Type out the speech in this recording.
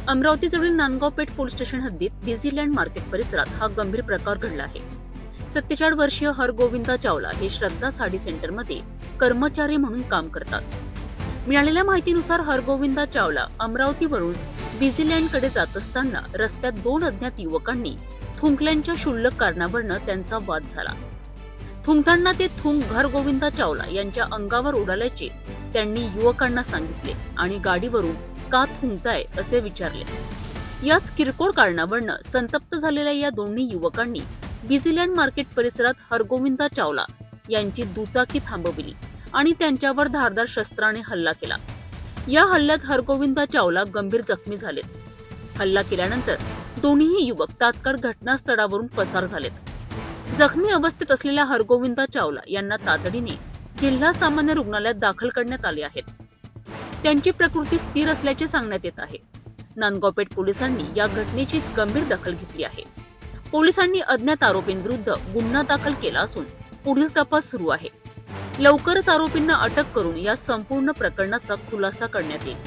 अमरावतीजवळील Nandgaon Peth police station हद्दीत डिझीलँड market परिसरात हा गंभीर प्रकार घडला आहे. 47 वर्षीय हरगोविंदा चावला हे श्रद्धा साडी सेंटरमध्ये कर्मचारी म्हणून काम करतात. मिळालेल्या माहितीनुसार हरगोविंदा चावला अमरावतीवरून डिझीलँडकडे जात असताना रस्त्यात दोन अज्ञात युवकांनी थुंकल्यांच्या क्षुल्लक कारणावरून त्यांचा वाद झाला. थुंकताना ते थुंक हरगोविंदा चावला यांच्या अंगावर उडाल्याचे त्यांनी युवकांना सांगितले आणि गाडीवरून का थुंकताय असे विचारले. याच किरकोळ कारणावरून संतप्त झालेल्या या दोन्ही युवकांनी डिझीलँड मार्केट परिसरात हरगोविंदा चावला यांची दुचाकी थांबविली आणि त्यांच्यावर धारदार शस्त्राने हल्ला केला. या हल्ल्यात हरगोविंदा चावला गंभीर जखमी झालेत. हल्ला केल्यानंतर दोन्हीही युवक तात्काळ घटनास्थळावरून पसार झालेत. जखमी अवस्थेत असलेल्या हरगोविंदा चावला यांना तातडीने जिल्हा सामान्य रुग्णालयात दाखल करण्यात आले आहेत. त्यांची प्रकृती स्थिर असल्याचे सांगण्यात येत आहे. नांदगाव पेठ पोलिसांनी या घटनेची गंभीर दखल घेतली आहे. पोलिसांनी अज्ञात आरोपींविरुद्ध गुन्हा दाखल केला असून पुढील तपास सुरू आहे. लवकरच आरोपींना अटक करून या संपूर्ण प्रकरणाचा खुलासा करण्यात येईल.